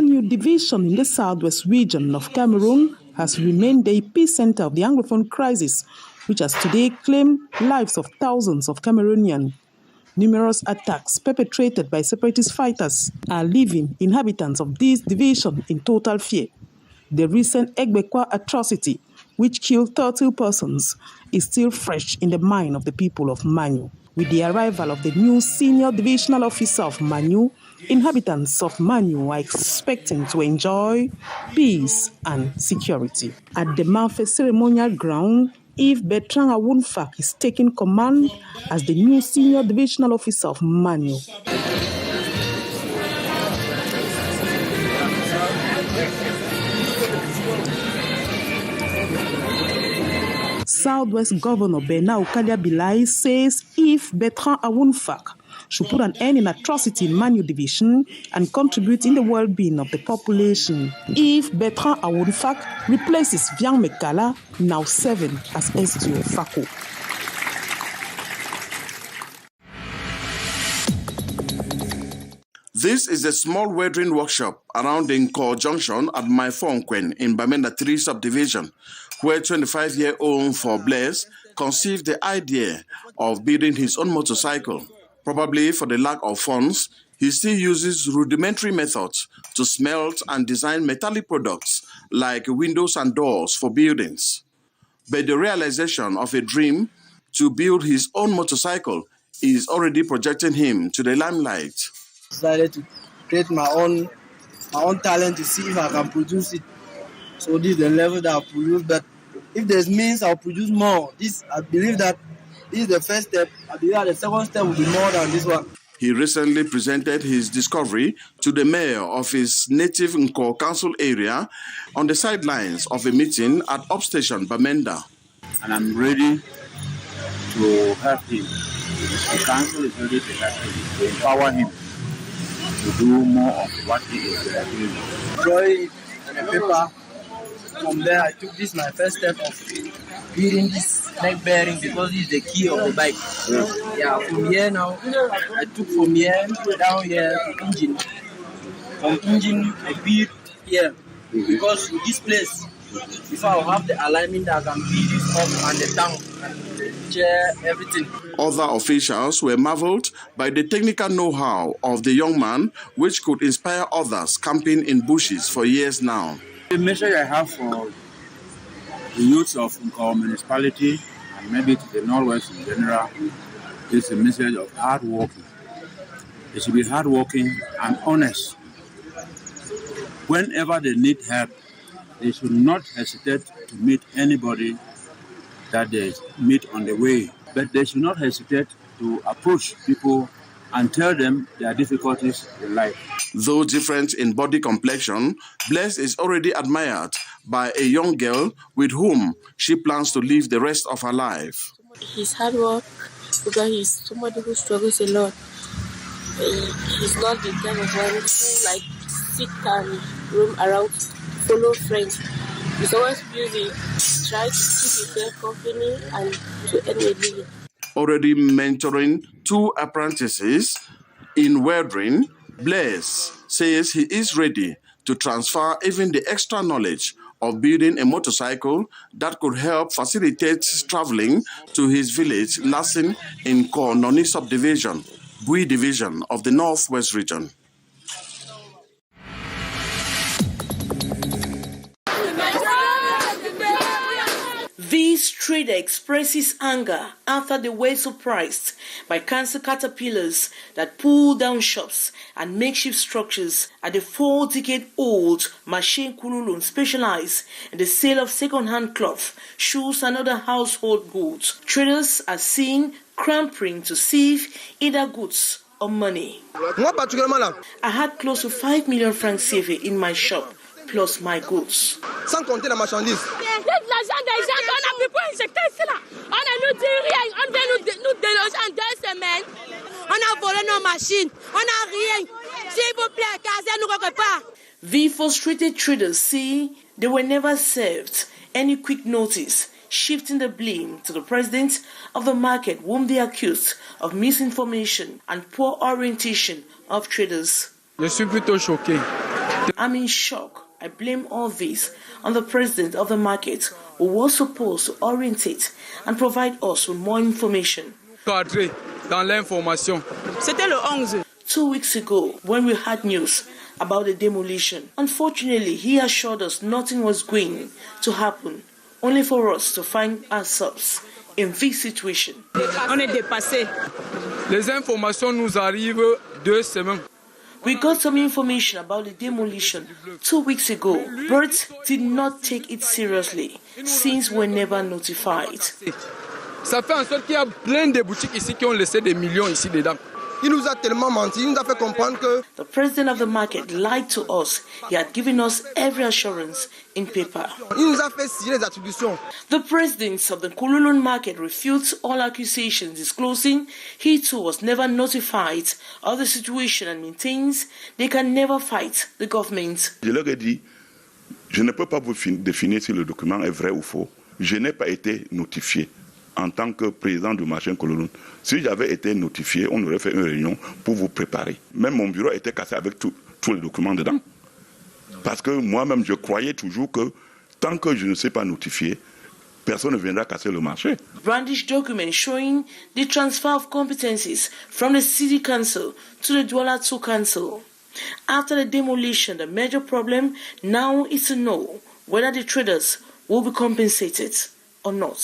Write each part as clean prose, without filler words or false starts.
Manyu division in the southwest region of Cameroon has remained the epicenter of the Anglophone crisis, which has today claimed lives of thousands of Cameroonians. Numerous attacks perpetrated by separatist fighters are leaving inhabitants of this division in total fear. The recent Egbekwa atrocity, which killed 30 persons, is still fresh in the mind of the people of Manyu. With the arrival of the new senior divisional officer of Manyu, inhabitants of Manyu are expecting to enjoy peace and security. At the Manfe ceremonial ground, Yves Bertrand Awunfak is taking command as the new senior divisional officer of Manyu. Southwest Governor Bernard Okalia Bilai says if Bertrand Awunfak should put an end in atrocity in Manyu division and contribute in the well-being of the population. If Bertrand Awunfak replaces Viang Mekala, now serving as SGO Fako. This is a small welding workshop around the Nko Junction at Maifonkwen in Bamenda 3 subdivision, where 25-year-old for Blaise conceived the idea of building his own motorcycle. Probably for the lack of funds, he still uses rudimentary methods to smelt and design metallic products like windows and doors for buildings. But the realization of a dream to build his own motorcycle is already projecting him to the limelight. Decided to create my own talent to see if I can produce it. So this is the level that I'll produce, but if there's means, I'll produce more. I believe that this is the first step. I believe that the second step will be more than this one. He recently presented his discovery to the mayor of his native Nko council area on the sidelines of a meeting at Upstation Bamenda. And I'm ready to help him. The council is ready to help him, to empower him to do more of what he is doing. Drawing on a paper. From there, I took this my first step of building this neck bearing because this is the key of the bike. Yeah, from here now, I took from here down here to engine. From engine, I build here because with this place, if I have the alignment, I can build this up and the tank and the chair, everything. Other officials were marveled by the technical know-how of the young man, which could inspire others camping in bushes for years now. The message I have for the youths of our municipality and maybe to the Northwest in general is a message of hard working. They should be hard working and honest. Whenever they need help, they should not hesitate to meet anybody that they meet on the way. But they should not hesitate to approach people and tell them their difficulties in life. Though different in body complexion, Blaise is already admired by a young girl with whom she plans to live the rest of her life. He's hard work because he's somebody who struggles a lot. He's not the kind of one who like sit and roam around, follow friends. He's always busy, try to keep himself company and to earn a living. Already mentoring 2 apprentices in welding, Blaise says he is ready to transfer even the extra knowledge of building a motorcycle that could help facilitate traveling to his village, Lassen, in Kononi subdivision, Bui division of the Northwest region. This trader expresses anger after they were surprised by cancer caterpillars that pull down shops and makeshift structures at the 4-decade-old Machine Kululun specialized in the sale of second-hand cloth, shoes and other household goods. Traders are seen cramping to seize either goods or money. I had close to 5 million francs saved in my shop, plus my goods. Sans compter la marchandise. L'argent des gens qu'on a pris pour injecter cela. On ne nous dit rien, on vient nous déloger en 2 semaines. On a volé nos machines, on n'a rien. S'il vous plaît, casez nous quelque part. The frustrated traders say they were never served any quick notice, shifting the blame to the president of the market, whom they accused of misinformation and poor orientation of traders. Je suis plutôt choqué I'm in shock. I blame all this on the president of the market, who was supposed to orientate and provide us with more information. Dans l'information. C'était le 11. 2 weeks ago, when we had news about the demolition, unfortunately, he assured us nothing was going to happen, only for us to find ourselves in this situation. On est dépassé. Les informations nous arrivent 2 semaines. We got some information about the demolition 2 weeks ago, but did not take it seriously since we were never notified. Ça fait en sorte qu'il y a plein de boutiques ici qui ont laissé des millions ici dedans. Il nous a tellement menti, il nous a fait comprendre que the president of the market lied to us. He had given us every assurance in paper. il nous a fait signer les attributions. The president of the Kululun market refutes all accusations, disclosing he too was never notified of the situation and maintains they can never fight the government. Je leur ai dit, je ne peux pas vous définir si le document est vrai ou faux. Je n'ai pas été notifié en tant que président du marché Kululun. Si j'avais été notifié, on aurait fait une réunion pour vous préparer. Même mon bureau était cassé avec tous les documents dedans. Parce que moi-même, je croyais toujours que tant que je ne suis pas notifié, personne ne viendra casser le marché. Brandish document showing the transfer of competencies from the city council to the Douala 2 council. After the demolition, the major problem now is to know whether the traders will be compensated or not.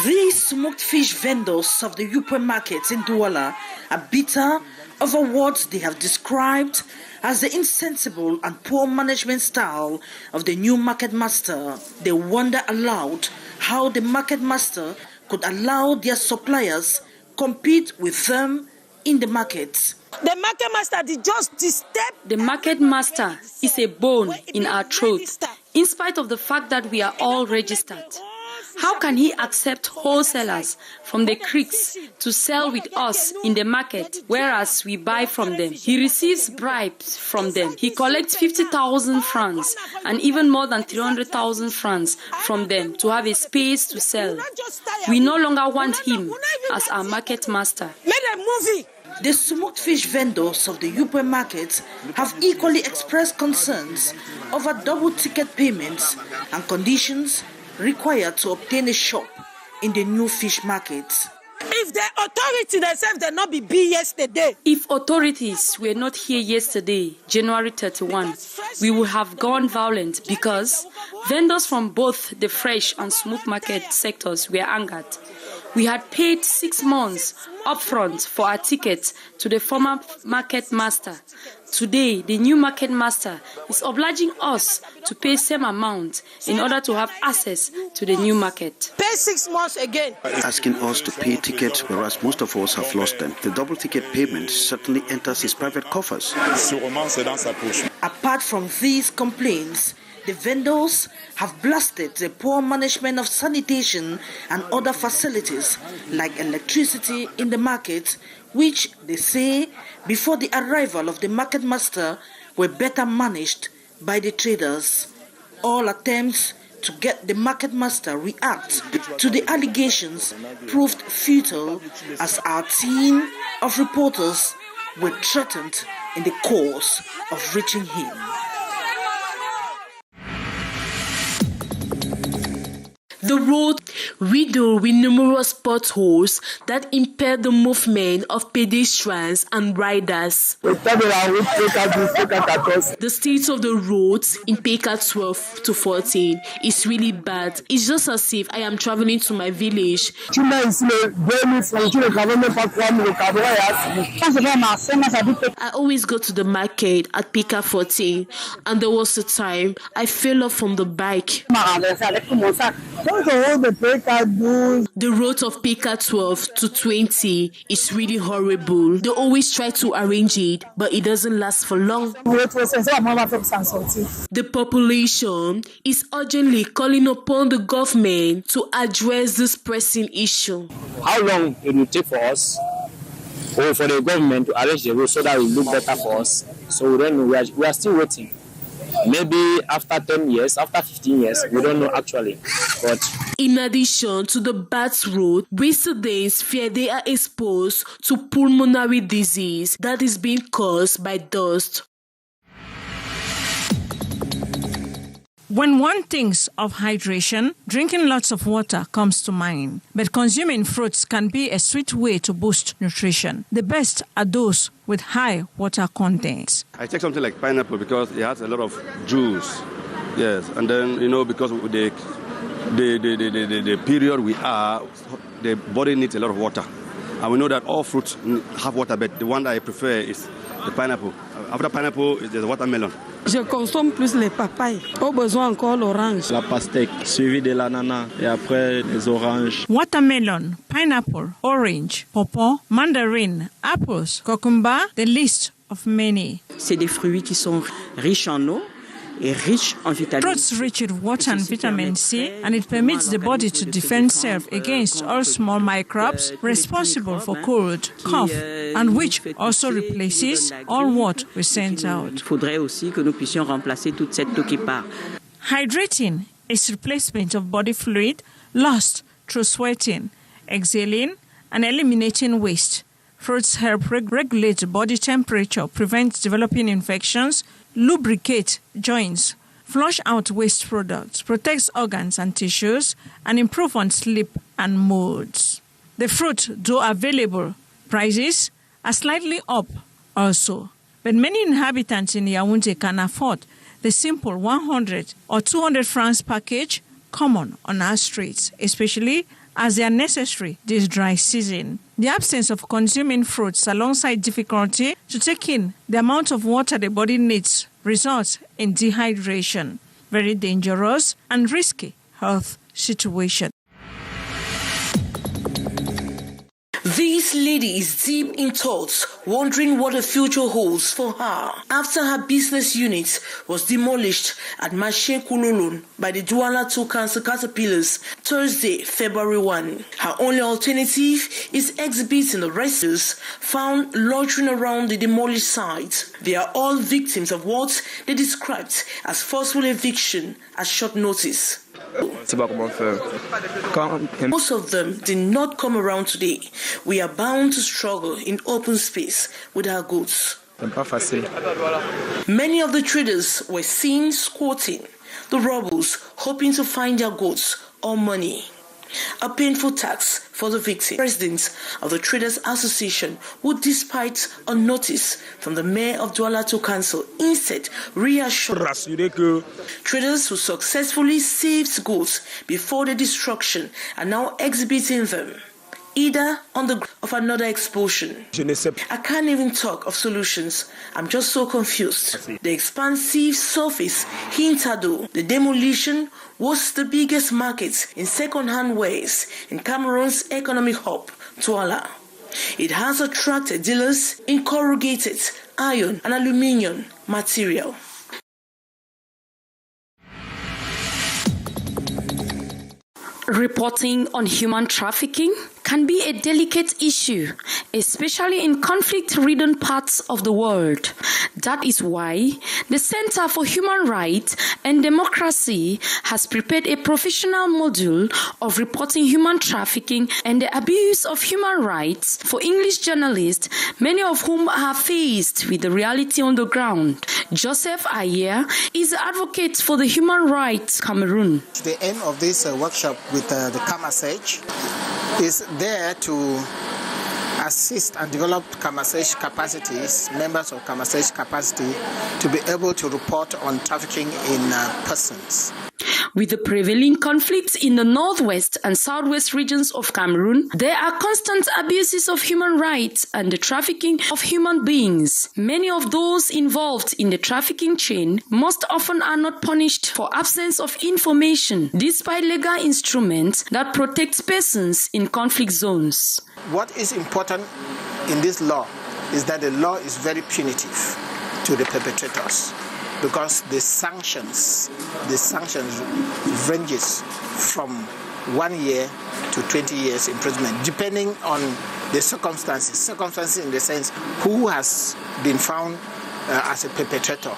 These smoked fish vendors of the Yupe markets in Douala are bitter over what they have described as the insensible and poor management style of the new market master. They wonder aloud how the market master could allow their suppliers compete with them in the market. The market master did just disturb. The market master is a bone in our throat, in spite of the fact that we are all registered. How can he accept wholesalers from the creeks to sell with us in the market, whereas we buy from them? He receives bribes from them. He collects 50,000 francs and even more than 300,000 francs from them to have a space to sell. We no longer want him as our market master. The smoked fish vendors of the Yupe market have equally expressed concerns over double ticket payments and conditions required to obtain a shop in the new fish market. If the authority themselves did not be yesterday. If authorities were not here yesterday, January 31, we would have gone violent because vendors from both the fresh and smoked market sectors were angered. We had paid 6 months upfront for our tickets to the former market master. Today, the new market master is obliging us to pay same amount in order to have access to the new market. Pay 6 months again. Asking us to pay tickets, whereas most of us have lost them. The double ticket payment certainly enters his private coffers. Apart from these complaints, the vendors have blasted the poor management of sanitation and other facilities like electricity in the market, which they say before the arrival of the market master were better managed by the traders. All attempts to get the market master react to the allegations proved futile as our team of reporters were threatened in the course of reaching him. The road riddled with numerous potholes that impair the movement of pedestrians and riders. The state of the roads in Peka 12 to 14 is really bad. It's just as if I am traveling to my village. I always go to the market at Peka 14, and there was a time I fell off from the bike. The road of Peka 12 to 20 is really horrible. They always try to arrange it, but it doesn't last for long. The population is urgently calling upon the government to address this pressing issue. How long it will take for us or for the government to arrange the road so that it will look better for us? So we don't know. We are still waiting. Maybe after 10 years, after 15 years, we don't know actually. But In addition to the bad road, residents fear they are exposed to pulmonary disease that is being caused by dust. When one thinks of hydration, drinking lots of water comes to mind. But consuming fruits can be a sweet way to boost nutrition. The best are those with high water content. I take something like pineapple because it has a lot of juice. Yes, and then, because of the period we are, the body needs a lot of water. And we know that all fruits have water, but the one that I prefer is the pineapple. After pineapple, there's the watermelon. Je consomme plus les papayes. Au besoin encore l'orange. La pastèque, suivi de l'ananas et après les oranges. Watermelon, pineapple, orange, pawpaw, mandarin, apples, cucumber, the list of many. C'est des fruits qui sont riches en eau. Fruits rich with water and vitamin C, and it permits the body to defend itself against all small microbes responsible for cold, cough, and which also replaces all what we send out. Hydrating is replacement of body fluid lost through sweating, exhaling, and eliminating waste. Fruits help regulate body temperature, prevent developing infections, lubricate joints, flush out waste products, protects organs and tissues, and improve on sleep and moods. The fruit, though available, prices are slightly up also. But many inhabitants in Yaoundé can afford the simple 100 or 200 francs package common on our streets, especially as they are necessary this dry season. The absence of consuming fruits alongside difficulty to take in the amount of water the body needs results in dehydration, very dangerous and risky health situation. This lady is deep in thoughts, wondering what the future holds for her after her business unit was demolished at Marché Kululun by the Douala 2 Council caterpillars Thursday, February 1. Her only alternative is exhibiting the rescuers found loitering around the demolished site. They are all victims of what they described as forceful eviction at short notice. Most of them did not come around today. We are bound to struggle in open space with our goods. Many of the traders were seen squatting the rubbles, hoping to find their goods or money. A painful task for the victim. President of the Traders Association, who despite a notice from the mayor of Douala 2 Council, instead reassured traders who successfully saved goods before the destruction are now exhibiting them, either on the ground of another explosion. I can't even talk of solutions. I'm just so confused. The expansive surface hinted though the demolition was the biggest market in second-hand wares in Cameroon's economic hub, Douala. It has attracted dealers in corrugated, iron and aluminium material. Reporting on human trafficking can be a delicate issue, especially in conflict-ridden parts of the world. That is why the Center for Human Rights and Democracy has prepared a professional module of reporting human trafficking and the abuse of human rights for English journalists, many of whom are faced with the reality on the ground. Joseph Ayer is the advocate for the Human Rights Cameroon. The aim of this workshop with the Camasage is there to assist and develop Camasage capacities, members of Camasage capacity, to be able to report on trafficking in persons. With the prevailing conflicts in the northwest and southwest regions of Cameroon, there are constant abuses of human rights and the trafficking of human beings. Many of those involved in the trafficking chain most often are not punished for absence of information, despite legal instruments that protect persons in conflict zones. What is important in this law is that the law is very punitive to the perpetrators, because the sanctions ranges from 1 year to 20 years imprisonment, depending on the circumstances. Circumstances in the sense who has been found as a perpetrator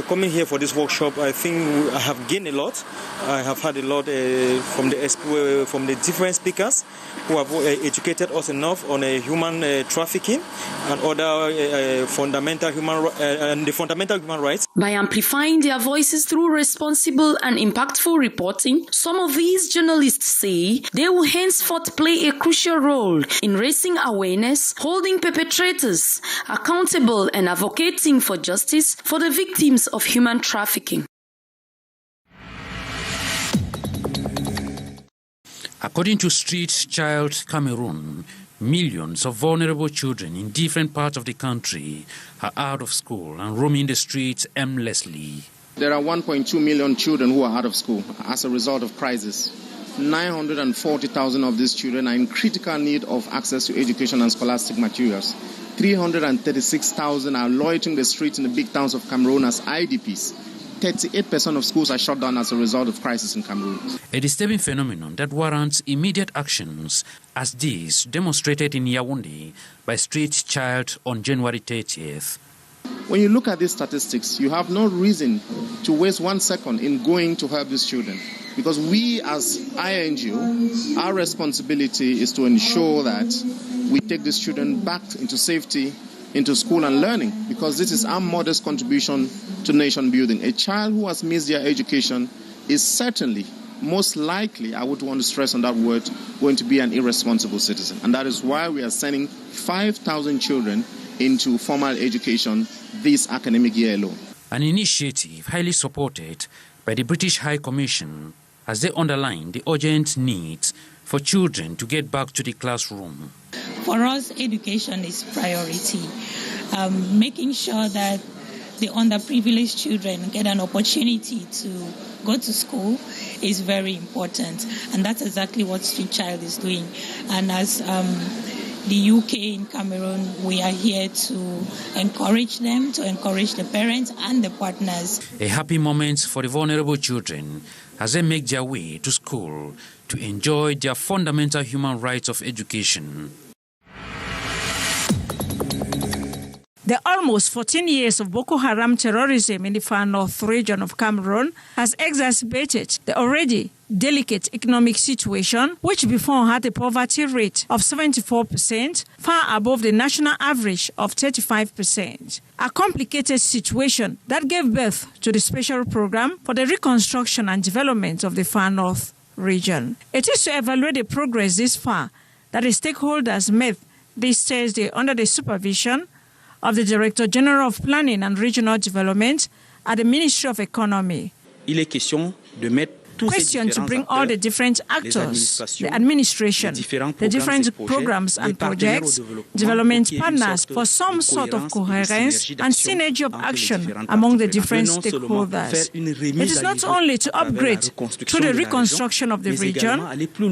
Coming here for this workshop, I think I have gained a lot. I have had a lot from the different speakers who have educated us enough on human trafficking and other fundamental human rights. By amplifying their voices through responsible and impactful reporting, some of these journalists say they will henceforth play a crucial role in raising awareness, holding perpetrators accountable, and advocating for justice for the victims of human trafficking. According to Street Child Cameroon, millions of vulnerable children in different parts of the country are out of school and roaming the streets aimlessly. There are 1.2 million children who are out of school as a result of crisis. 940,000 of these children are in critical need of access to education and scholastic materials. 336,000 are loitering the streets in the big towns of Cameroon as IDPs. 38% of schools are shut down as a result of crisis in Cameroon. A disturbing phenomenon that warrants immediate actions, as this demonstrated in Yaoundé by Street Child on January 30th. When you look at these statistics, you have no reason to waste 1 second in going to help these children. Because we as INGO, our responsibility is to ensure that we take these children back into safety, into school and learning, because this is our modest contribution to nation building. A child who has missed their education is certainly, most likely, I would want to stress on that word, going to be an irresponsible citizen. And that is why we are sending 5,000 children into formal education this academic year alone. An initiative highly supported by the British High Commission, as they underline the urgent need for children to get back to the classroom. For us, education is priority. Making sure that the underprivileged children get an opportunity to go to school is very important. And that's exactly what Street Child is doing. And as the UK in Cameroon, we are here to encourage them, to encourage the parents and the partners. A happy moment for the vulnerable children as they make their way to school to enjoy their fundamental human rights of education. The almost 14 years of Boko Haram terrorism in the far north region of Cameroon has exacerbated the already delicate economic situation, which before had a poverty rate of 74%, far above the national average of 35%. A complicated situation that gave birth to the special program for the reconstruction and development of the far north region. It is to evaluate the progress this far that the stakeholders met this Thursday under the supervision of the Director General of Planning and Regional Development at the Ministry of Economy. Il est question de mettre Question to bring all the different actors, the administration, the different programs and projects, development partners for some sort of coherence and synergy of action among the different stakeholders. It is not only to upgrade through the reconstruction of the region,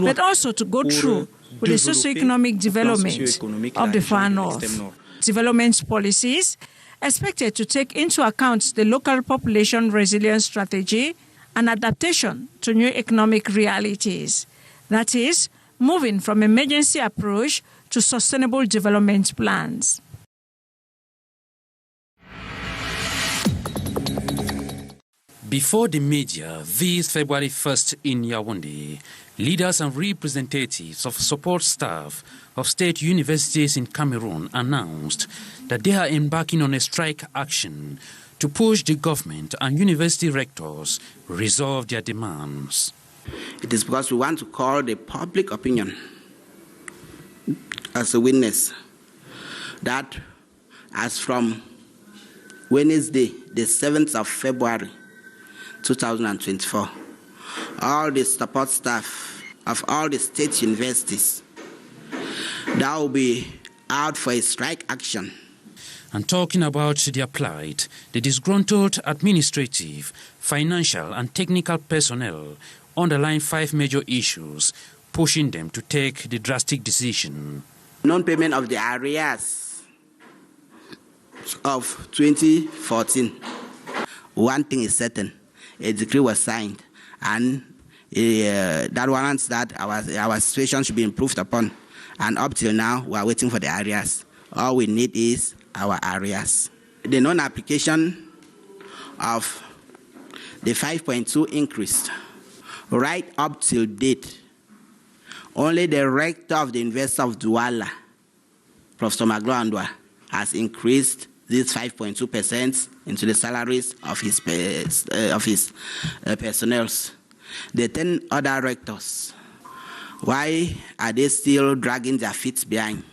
but also to go through with the socio-economic development of the far north. Development policies expected to take into account the local population resilience strategy and adaptation to new economic realities. That is, moving from emergency approach to sustainable development plans. Before the media this February 1st in Yaoundé, leaders and representatives of support staff of state universities in Cameroon announced that they are embarking on a strike action to push the government and university rectors resolve their demands. It is because we want to call the public opinion as a witness that as from Wednesday, the 7th of February, 2024, all the support staff of all the state universities that will be out for a strike action. And talking about their plight, the disgruntled administrative, financial and technical personnel underline 5 major issues, pushing them to take the drastic decision. Non-payment of the arrears of 2014. One thing is certain, a decree was signed, and that warrants that our situation should be improved upon. And up till now, we are waiting for the arrears. All we need is our arrears. The non-application of the 5.2 increase, right up till date, only the rector of the University of Douala, Professor Magloandwa, has increased this 5.2% into the salaries of his personnel. The 10 other rectors, why are they still dragging their feet behind?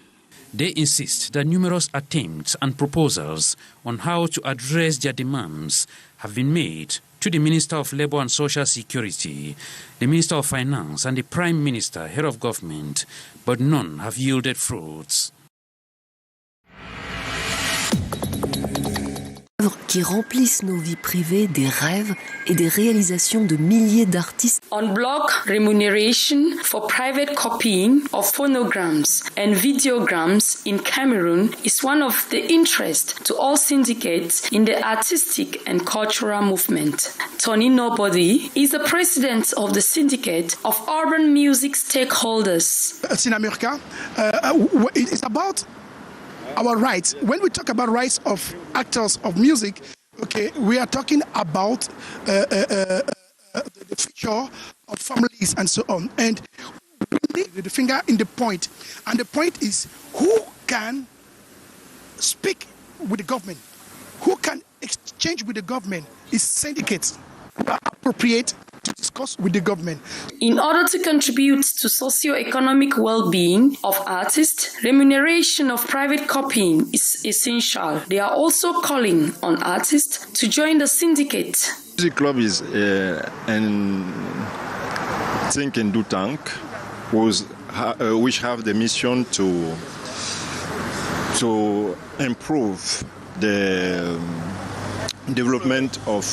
They insist that numerous attempts and proposals on how to address their demands have been made to the Minister of Labour and Social Security, the Minister of Finance and the Prime Minister, head of government, but none have yielded fruits. Qui remplissent nos vies privées des rêves et des réalisations de milliers d'artistes. On-block remuneration for private copying of phonograms and videograms in Cameroon is one of the interest to all syndicates in the artistic and cultural movement. Tony Nobody is the president of the Syndicate of Urban Music Stakeholders. Sinamurka, it's about our rights. When we talk about rights of actors of music, okay, we are talking about the future of families and so on. And we need the finger in the point. And the point is, who can speak with the government? Who can exchange with the government? Is syndicates who are appropriate to discuss with the government. In order to contribute to socio-economic well-being of artists, remuneration of private copying is essential. They are also calling on artists to join the syndicate. The club is an think and do tank, which have the mission to improve the development of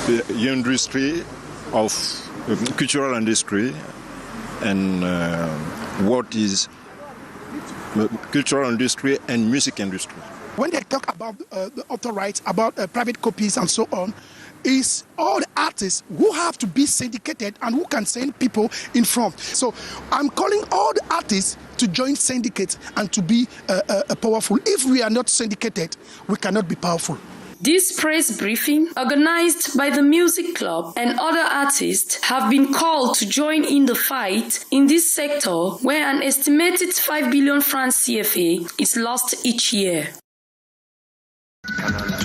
the industry, of cultural industry, and what is cultural industry and music industry. When they talk about the author rights, about private copies and so on, is all the artists who have to be syndicated and who can send people in front. So I'm calling all the artists to join syndicates and to be powerful. If we are not syndicated, we cannot be powerful. This press briefing, organized by the music club and other artists, have been called to join in the fight in this sector where an estimated 5 billion francs CFA is lost each year. Canal.